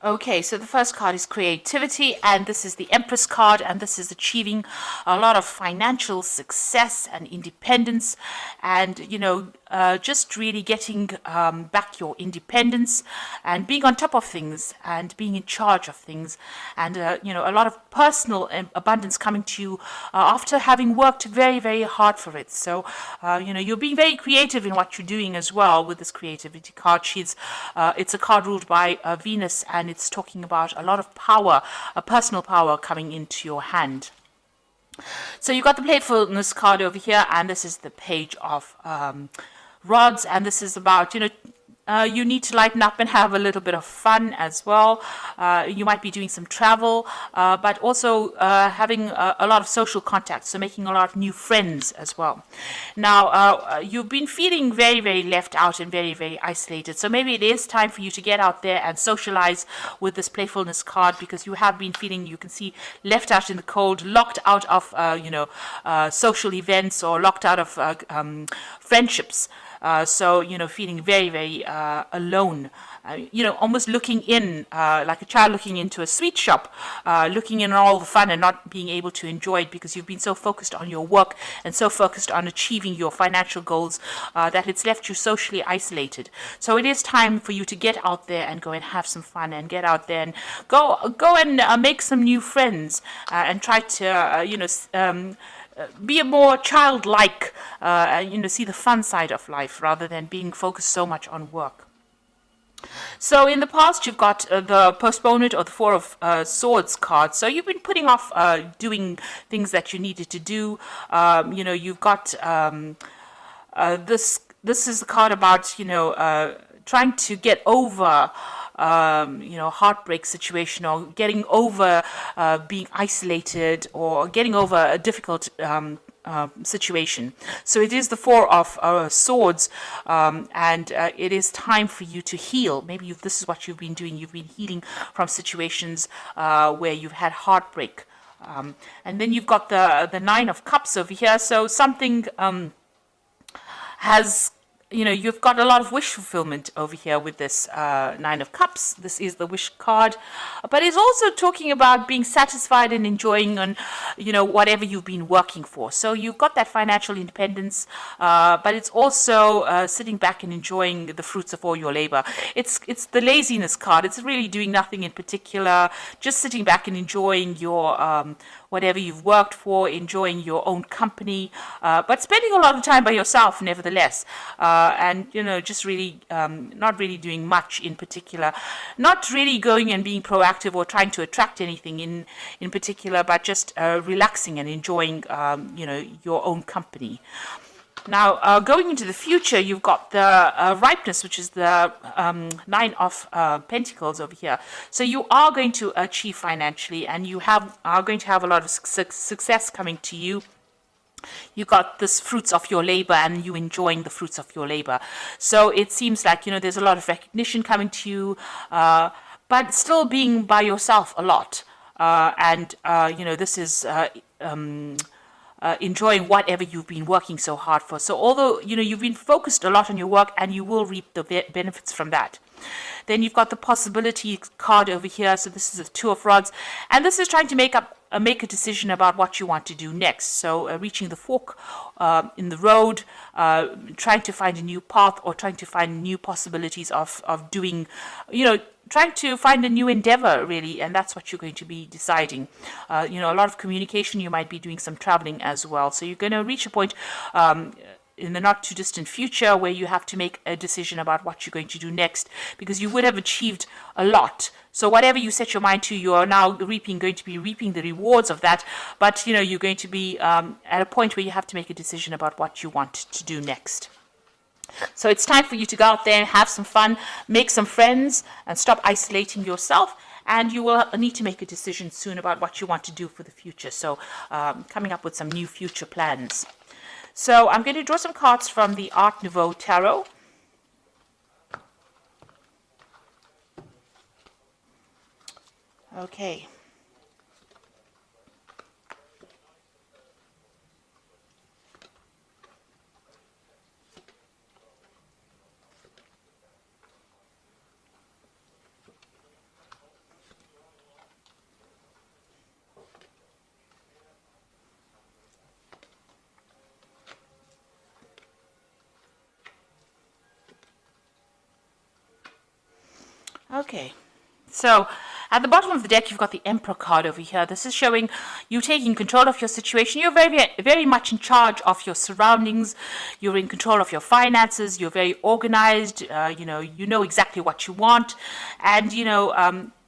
Okay, so the first card is creativity, and this is the Empress card, and this is achieving a lot of financial success and independence, and just really getting back your independence and being on top of things and being in charge of things, and a lot of personal abundance coming to you after having worked very, very hard for it. So, you're being very creative in what you're doing as well with this creativity card. It's a card ruled by Venus, and it's talking about a lot of power, a personal power coming into your hand. So you got the playfulness card over here, and this is the page of rods, and this is about you need to lighten up and have a little bit of fun as well. You might be doing some travel, but also having a lot of social contacts, so making a lot of new friends as well. Now, you've been feeling very, very left out and very, very isolated, so maybe it is time for you to get out there and socialize with this playfulness card, because you have been feeling, you can see, left out in the cold, locked out of social events, or locked out of friendships. So, feeling very, very alone, almost looking in, like a child looking into a sweet shop, looking in all the fun and not being able to enjoy it because you've been so focused on your work and so focused on achieving your financial goals that it's left you socially isolated. So it is time for you to get out there and go and have some fun, and get out there and go and make some new friends, and try to, be a more childlike, see the fun side of life rather than being focused so much on work. So in the past, you've got the postponement or the Four of Swords card. So you've been putting off doing things that you needed to do. You've got this. This is the card about trying to get over heartbreak situation, or getting over being isolated, or getting over a difficult situation. So it is the Four of Swords, and it is time for you to heal. Maybe this is what you've been doing. You've been healing from situations where you've had heartbreak. And then you've got the Nine of Cups over here. So something has you've got a lot of wish fulfillment over here with this Nine of Cups. This is the wish card, but it's also talking about being satisfied and enjoying on, whatever you've been working for. So you've got that financial independence, but it's also sitting back and enjoying the fruits of all your labor. It's the laziness card. It's really doing nothing in particular, just sitting back and enjoying your whatever you've worked for, enjoying your own company, but spending a lot of time by yourself nevertheless. And just really not really doing much in particular, not really going and being proactive or trying to attract anything in particular, but just relaxing and enjoying your own company. Now, going into the future, you've got the ripeness, which is the Nine of Pentacles over here. So you are going to achieve financially, and you are going to have a lot of success coming to you. You got this fruits of your labor, and you enjoying the fruits of your labor. So it seems like there's a lot of recognition coming to you, but still being by yourself a lot. And this is enjoying whatever you've been working so hard for. So although you've been focused a lot on your work, and you will reap the benefits from that. Then you've got the possibility card over here. So this is the Two of Rods, and this is trying to make a decision about what you want to do next. So reaching the fork in the road, trying to find a new path, or trying to find new possibilities of doing, trying to find a new endeavor, really, and that's what you're going to be deciding. A lot of communication. You might be doing some traveling as well. So you're going to reach a point in the not too distant future where you have to make a decision about what you're going to do next, because you would have achieved a lot. So whatever you set your mind to, you are now going to be reaping the rewards of that. But you're going to be at a point where you have to make a decision about what you want to do next. So it's time for you to go out there and have some fun, make some friends, and stop isolating yourself. And you will need to make a decision soon about what you want to do for the future. So coming up with some new future plans. So I'm going to draw some cards from the Art Nouveau Tarot. Okay. Okay. So at the bottom of the deck, you've got the Emperor card over here. This is showing you taking control of your situation. You're very much in charge of your surroundings. You're in control of your finances. You're very organized. You know exactly what you want. And,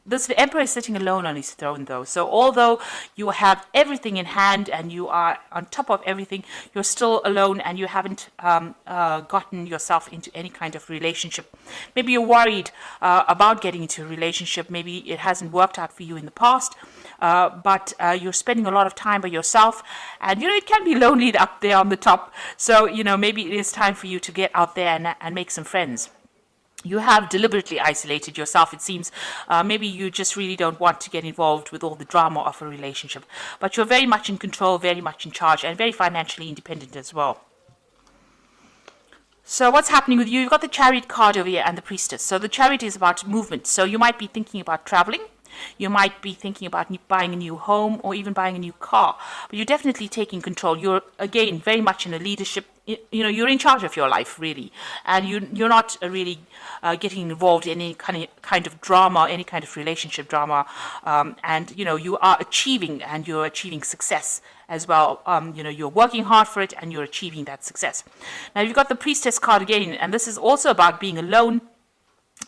this emperor is sitting alone on his throne, though. So although you have everything in hand and you are on top of everything, you're still alone and you haven't gotten yourself into any kind of relationship. Maybe you're worried about getting into a relationship. Maybe it hasn't worked out for you in the past, but you're spending a lot of time by yourself, and it can be lonely up there on the top. So maybe it is time for you to get out there and make some friends. You have deliberately isolated yourself, it seems. Maybe you just really don't want to get involved with all the drama of a relationship. But you're very much in control, very much in charge, and very financially independent as well. So what's happening with you? You've got the Chariot card over here and the Priestess. So the Chariot is about movement. So you might be thinking about traveling. You might be thinking about buying a new home or even buying a new car. But you're definitely taking control. You're, again, very much in a leadership. You're in charge of your life, really. And you're not really getting involved in any kind of drama, any kind of relationship drama. And you are achieving, and you're achieving success as well. You're working hard for it and you're achieving that success. Now, you've got the Priestess card again, and this is also about being alone,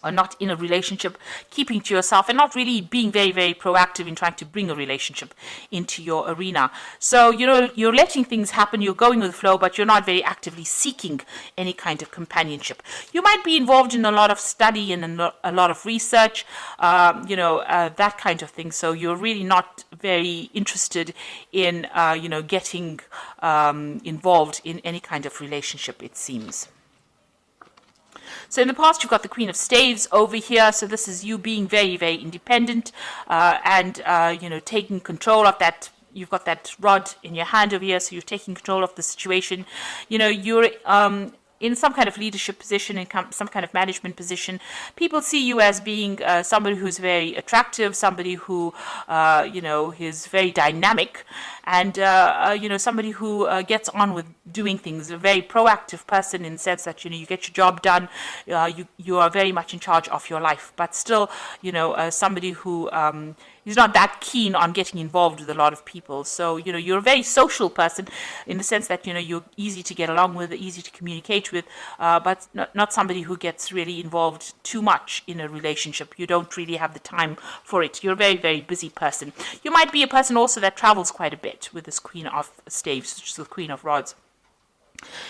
or not in a relationship, keeping to yourself, and not really being very, very proactive in trying to bring a relationship into your arena. So, you're letting things happen, you're going with the flow, but you're not very actively seeking any kind of companionship. You might be involved in a lot of study and a lot of research, that kind of thing. So you're really not very interested in, getting involved in any kind of relationship, it seems. So in the past, you've got the Queen of Staves over here. So this is you being very, very independent and taking control of that. You've got that rod in your hand over here, so you're taking control of the situation. You're in some kind of leadership position, in some kind of management position. People see you as being somebody who's very attractive, somebody who, is very dynamic, and, somebody who gets on with doing things, a very proactive person in the sense that, you get your job done, you are very much in charge of your life, but still, somebody who is not that keen on getting involved with a lot of people. So, you're a very social person in the sense that, you're easy to get along with, easy to communicate with, but not somebody who gets really involved too much in a relationship. You don't really have the time for it. You're a very, very busy person. You might be a person also that travels quite a bit with this Queen of Staves, which is the Queen of Rods.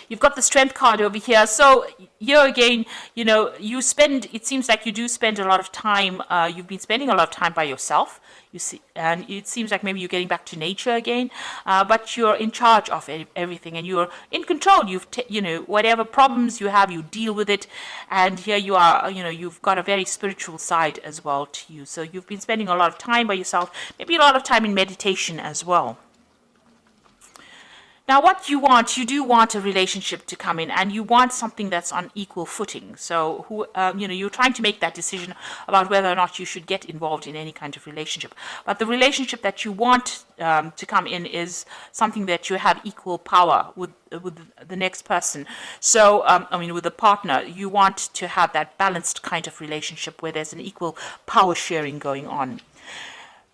You've got the Strength card over here. So here again, it seems like you do spend a lot of time, you've been spending a lot of time by yourself, you see, and it seems like maybe you're getting back to nature again, but you're in charge of everything and you're in control. Whatever problems you have, you deal with it. And here you are, you've got a very spiritual side as well to you. So you've been spending a lot of time by yourself, maybe a lot of time in meditation as well. Now, what you do want a relationship to come in, and you want something that's on equal footing. So, you're trying to make that decision about whether or not you should get involved in any kind of relationship. But the relationship that you want to come in is something that you have equal power with the next person. So, with the partner, you want to have that balanced kind of relationship where there's an equal power sharing going on.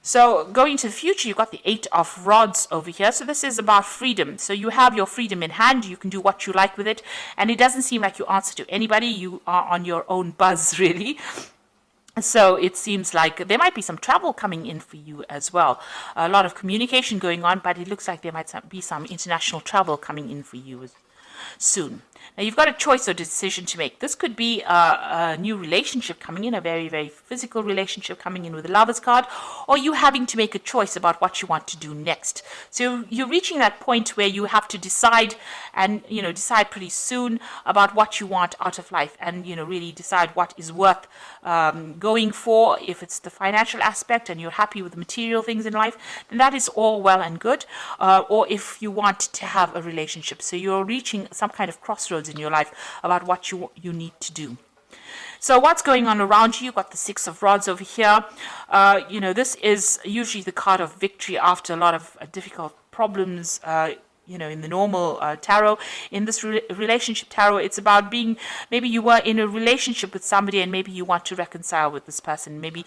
So going into the future, you've got the Eight of Rods over here. So this is about freedom. So you have your freedom in hand. You can do what you like with it. And it doesn't seem like you answer to anybody. You are on your own buzz, really. So it seems like there might be some travel coming in for you as well. A lot of communication going on, but it looks like there might be some international travel coming in for you soon. Now, you've got a choice or decision to make. This could be a new relationship coming in, a very, very physical relationship coming in with the Lovers card, or you having to make a choice about what you want to do next. So you're reaching that point where you have to decide and, decide pretty soon about what you want out of life and, really decide what is worth going for. If it's the financial aspect and you're happy with the material things in life, then that is all well and good. Or if you want to have a relationship. So you're reaching some kind of crossroads in your life about what you need to do. So what's going on around you? You've got the Six of Rods over here. This is usually the card of victory after a lot of difficult problems. in the normal tarot. In this relationship tarot, it's about being, maybe you were in a relationship with somebody and maybe you want to reconcile with this person. Maybe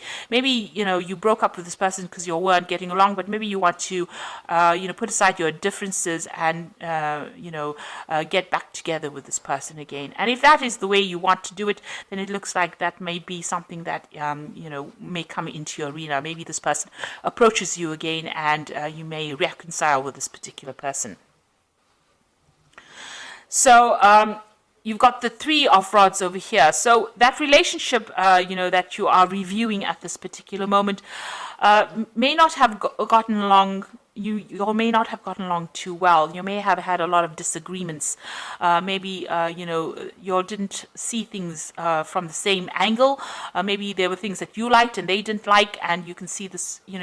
you broke up with this person because you weren't getting along, but maybe you want to put aside your differences and get back together with this person again. And if that is the way you want to do it, then it looks like that may be something that may come into your arena. Maybe this person approaches you again and you may reconcile with this particular person. So you've got the Three of Rods over here. So that relationship, that you are reviewing at this particular moment may not have gotten along. You may not have gotten along too well. You may have had a lot of disagreements. Maybe you didn't see things from the same angle. Maybe there were things that you liked and they didn't like, and you can see this. You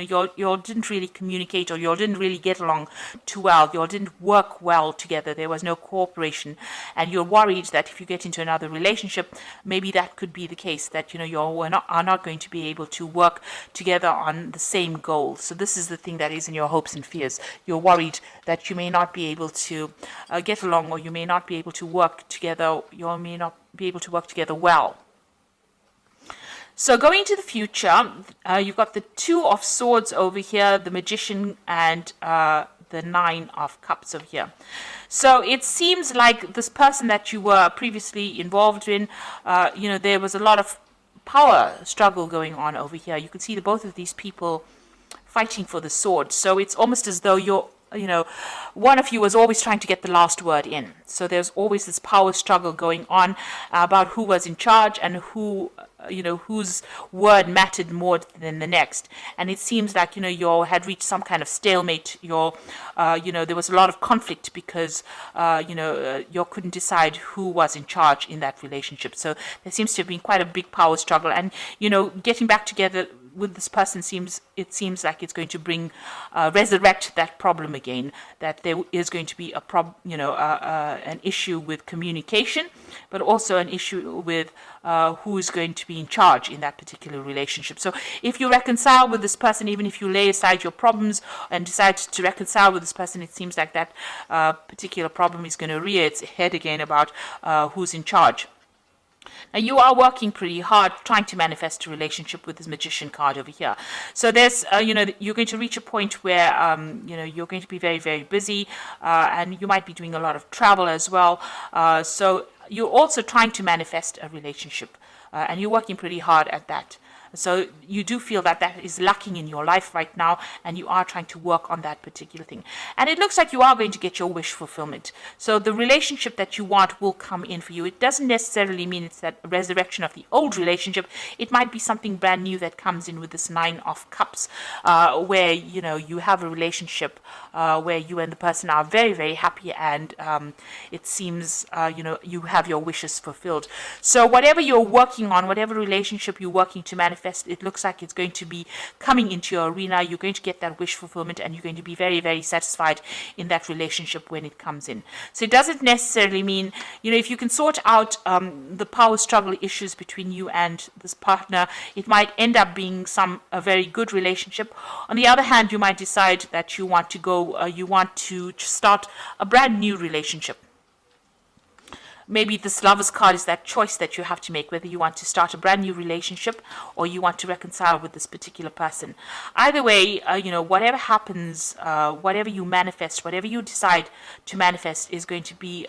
didn't really communicate, or you didn't really get along too well. You didn't work well together. There was no cooperation, and you're worried that if you get into another relationship, maybe that could be the case. That you are not going to be able to work together on the same goal. So this is the thing that is in your hopes and fears. You're worried that you may not be able to get along, or you may not be able to work together. You may not be able to work together well. So going into the future, you've got the Two of Swords over here, the Magician, and the Nine of Cups over here. So it seems like this person that you were previously involved in, there was a lot of power struggle going on over here. You can see that both of these people fighting for the sword. So it's almost as though one of you was always trying to get the last word in. So there's always this power struggle going on about who was in charge and whose word mattered more than the next. And it seems like, you had reached some kind of stalemate. There was a lot of conflict because, you couldn't decide who was in charge in that relationship. So there seems to have been quite a big power struggle. And, getting back together with this person seems like it's going to resurrect that problem again. That there is going to be an issue with communication, but also an issue with who is going to be in charge in that particular relationship. So if you reconcile with this person, even if you lay aside your problems and decide to reconcile with this person, it seems like that particular problem is going to rear its head again about who's in charge. Now, you are working pretty hard trying to manifest a relationship with this Magician card over here. So there's, you're going to reach a point where, you're going to be very, very busy, and you might be doing a lot of travel as well. So you're also trying to manifest a relationship, and you're working pretty hard at that. So you do feel that that is lacking in your life right now, and you are trying to work on that particular thing. And it looks like you are going to get your wish fulfillment. So the relationship that you want will come in for you. It doesn't necessarily mean it's that resurrection of the old relationship. It might be something brand new that comes in with this Nine of Cups, where, you have a relationship where you and the person are very, very happy, and it seems, you have your wishes fulfilled. So whatever you're working on, whatever relationship you're working to manifest, it looks like it's going to be coming into your arena. You're going to get that wish fulfillment, and you're going to be very, very satisfied in that relationship when it comes in. So it doesn't necessarily mean, if you can sort out the power struggle issues between you and this partner, it might end up being a very good relationship. On the other hand, you might decide that you want to start a brand new relationship. Maybe this Lover's card is that choice that you have to make, whether you want to start a brand new relationship or you want to reconcile with this particular person. Either way, whatever happens, whatever you manifest, whatever you decide to manifest is going to be,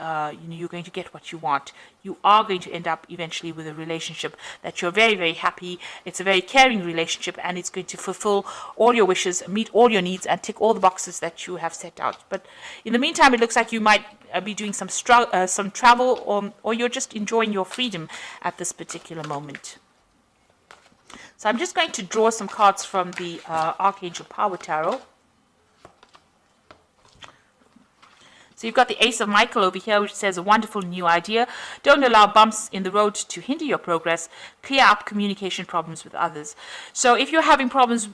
you're going to get what you want. You are going to end up eventually with a relationship that you're very, very happy. It's a very caring relationship, and it's going to fulfill all your wishes, meet all your needs, and tick all the boxes that you have set out. But in the meantime, it looks like you might be doing some travel, or you're just enjoying your freedom at this particular moment. So I'm just going to draw some cards from the Archangel Power Tarot. So you've got the Ace of Michael over here, which says a wonderful new idea. Don't allow bumps in the road to hinder your progress. Clear up communication problems with others. So if you're having problems,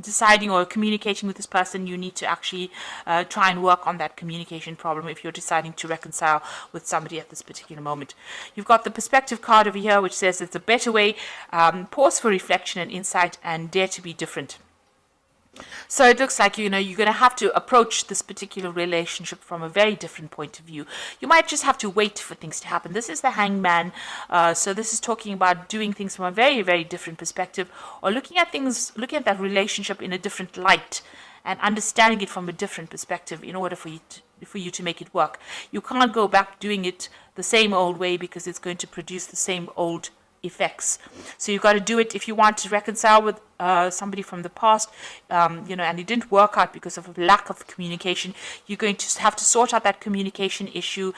deciding or communicating with this person, you need to actually try and work on that communication problem if you're deciding to reconcile with somebody at this particular moment. You've got the Perspective card over here, which says it's a better way. Pause for reflection and insight, and dare to be different. So it looks like, you're going to have to approach this particular relationship from a very different point of view. You might just have to wait for things to happen. This is the hangman. So this is talking about doing things from a very, very different perspective, or looking at that relationship in a different light and understanding it from a different perspective in order for you to make it work. You can't go back doing it the same old way, because it's going to produce the same old effects. So you've got to do it if you want to reconcile with somebody from the past, and it didn't work out because of a lack of communication. You're going to have to sort out that communication issue,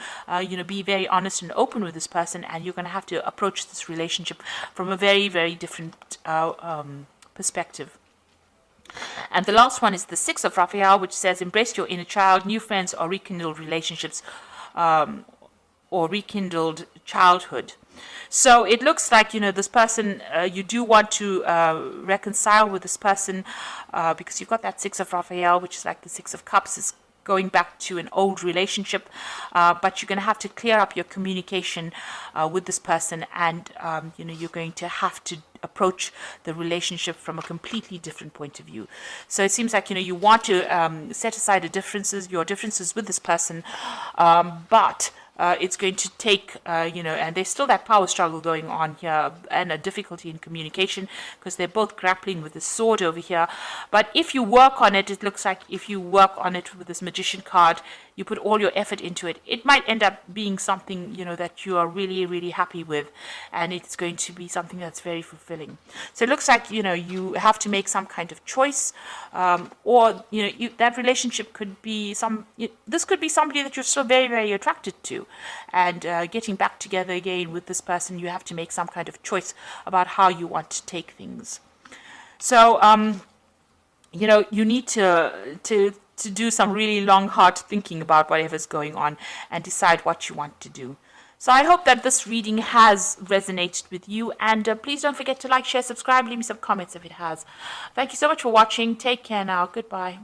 be very honest and open with this person, and you're going to have to approach this relationship from a very, very different perspective. And the last one is the Six of Raphael, which says, embrace your inner child, new friends or rekindled relationships, or rekindled childhood. So it looks like, this person, you do want to reconcile with this person, because you've got that Six of Raphael, which is like the Six of Cups, is going back to an old relationship, but you're going to have to clear up your communication with this person, and you're going to have to approach the relationship from a completely different point of view. So it seems like, you want to set aside your differences with this person, but it's going to take, and there's still that power struggle going on here, and a difficulty in communication, because they're both grappling with the sword over here. But if you work on it, it looks like if you work on it with this Magician card, you put all your effort into it, it might end up being something, that you are really, really happy with, and it's going to be something that's very fulfilling. So it looks like, you have to make some kind of choice, or, that relationship could be this could be somebody that you're still very, very attracted to, and getting back together again with this person, you have to make some kind of choice about how you want to take things. So, you need to do some really long, hard thinking about whatever's going on and decide what you want to do. So I hope that this reading has resonated with you, and please don't forget to like, share, subscribe, leave me some comments if it has. Thank you so much for watching. Take care now. Goodbye.